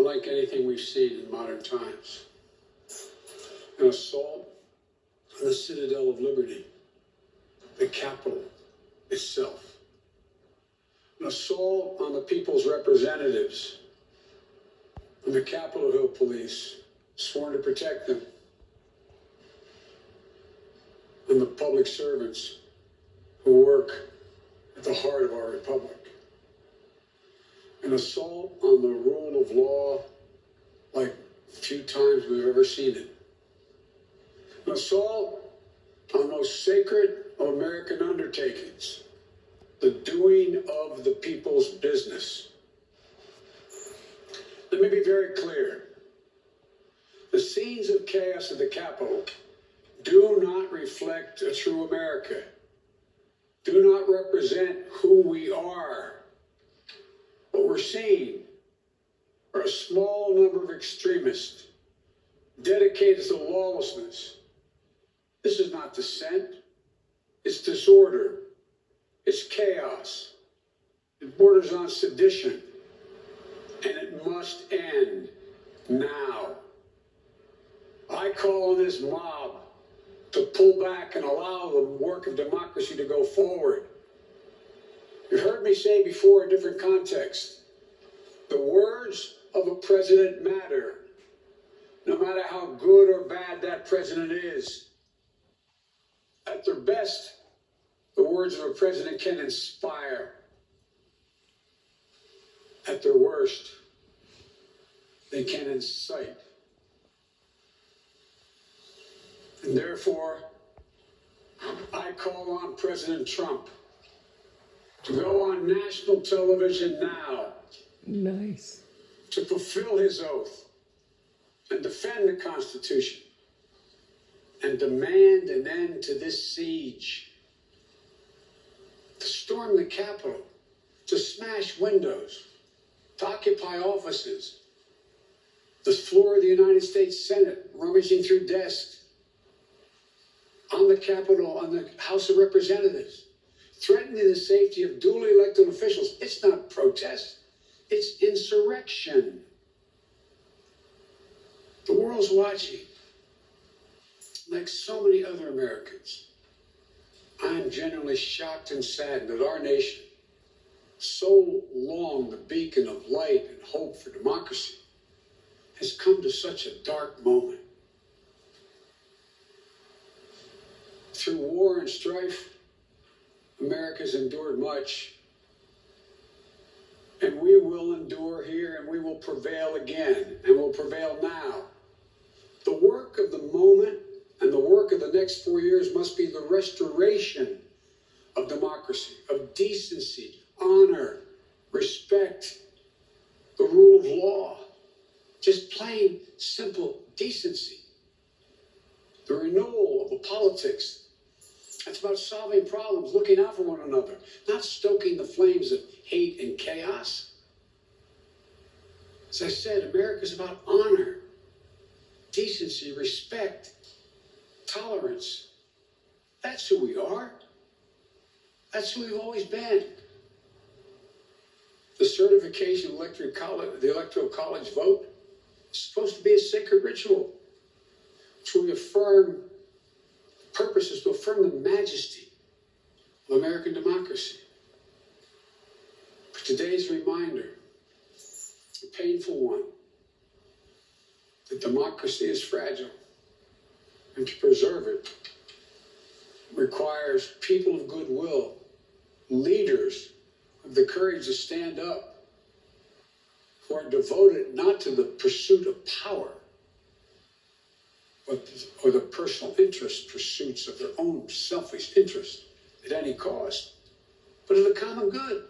unlike anything we've seen in modern times. An assault on the citadel of liberty, the Capitol itself. An assault on the people's representatives and the Capitol Hill Police, sworn to protect them, and the public servants who work at the heart of our republic. An assault on the rule of law like few times we've ever seen it. An assault on the most sacred of American undertakings, the doing of the people's business. Let me be very clear. The scenes of chaos at the Capitol do not reflect a true America, do not represent who we are. What we're seeing are a small number of extremists dedicated to lawlessness. This is not dissent, it's disorder, it's chaos, it borders on sedition, and it must end now. I call on this mob to pull back and allow the work of democracy to go forward. You've heard me say before in different contexts, the words of a president matter, no matter how good or bad that president is. At their best, the words of a president can inspire. At their worst, they can incite. And therefore, I call on President Trump to go on national television now. Nice. To fulfill his oath and defend the Constitution and demand an end to this siege. To storm the Capitol, to smash windows, to occupy offices, the floor of the United States Senate, rummaging through desks, on the Capitol, on the House of Representatives, threatening the safety of duly elected officials. It's not protest, it's insurrection. The world's watching. Like so many other Americans, I am genuinely shocked and saddened that our nation, so long the beacon of light and hope for democracy, has come to such a dark moment. Through war and strife, America's endured much. And we will endure here, and we will prevail again, and will prevail now. The work of the moment and the work of the next 4 years must be the restoration of democracy, of decency, honor, respect, the rule of law, just plain, simple decency. The renewal of the politics. It's about solving problems, looking out for one another, not stoking the flames of hate and chaos. As I said, America is about honor, decency, respect, tolerance. That's who we are. That's who we've always been. The certification of the Electoral College vote is supposed to be a sacred ritual to affirm purpose is to affirm the majesty of American democracy. But today's reminder, a painful one, that democracy is fragile, and to preserve it requires people of goodwill, leaders of the courage to stand up, who are devoted not to the pursuit of power, or the personal pursuits of their own selfish interest at any cost, but of the common good.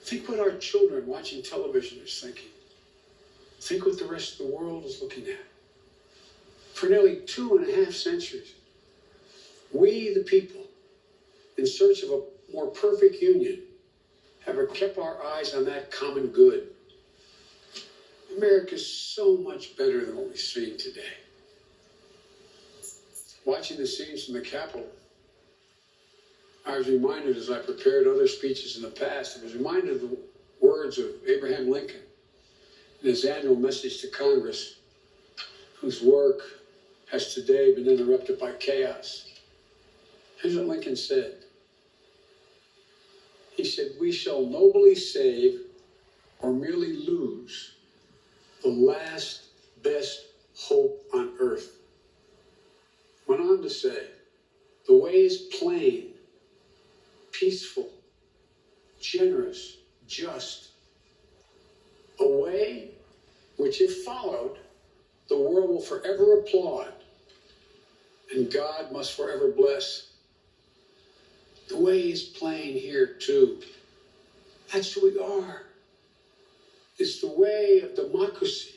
Think what our children watching television are thinking. Think what the rest of the world is looking at. For nearly 2.5 centuries, we, the people, in search of a more perfect union, have kept our eyes on that common good. America is so much better than what we see today. Watching the scenes from the Capitol, I was reminded as I prepared other speeches in the past, I was reminded of words of Abraham Lincoln in his annual message to Congress, whose work has today been interrupted by chaos. Here's what Lincoln said. He said, "We shall nobly save or merely lose the last best hope on earth." Went on to say, "The way is plain, peaceful, generous, just. A way which, if followed, the world will forever applaud, and God must forever bless." The way is plain here too. That's who we are. It's the way of democracy,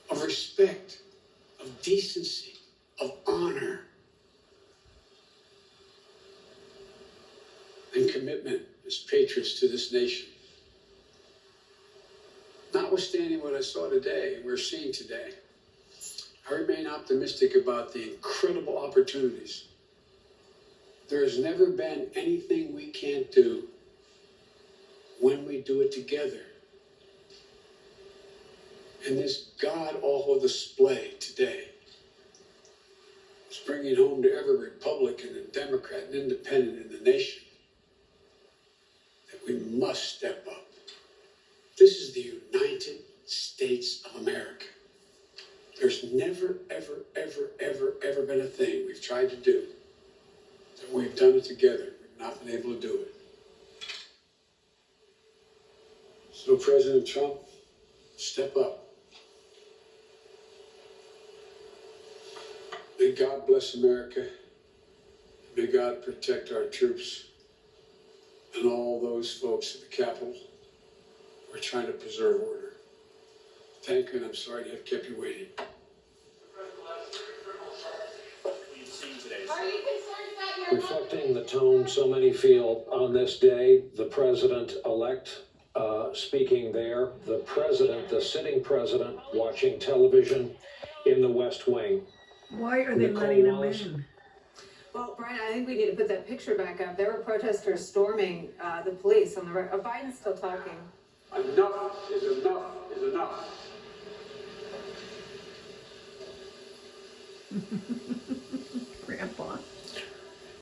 of respect, of decency, of honor, and commitment as patriots to this nation. Notwithstanding what I saw today, and we're seeing today, I remain optimistic about the incredible opportunities. There has never been anything we can't do when we do it together. And this God-awful display today is bringing home to every Republican and Democrat and Independent in the nation that we must step up. This is the United States of America. There's never, ever, ever, ever, ever been a thing we've tried to do that we've done it together. We've not been able to do it. So, President Trump, step up. May God bless America. May God protect our troops and all those folks at the Capitol who are trying to preserve order. Thank you, and I'm sorry to have kept you waiting. Reflecting the tone so many feel on this day, the president-elect speaking there, the president, the sitting president, watching television in the West Wing. Why are they letting him in? Well, Brian, I think we need to put that picture back up. There were protesters storming the police on the right. Biden's still talking. Enough is enough is enough.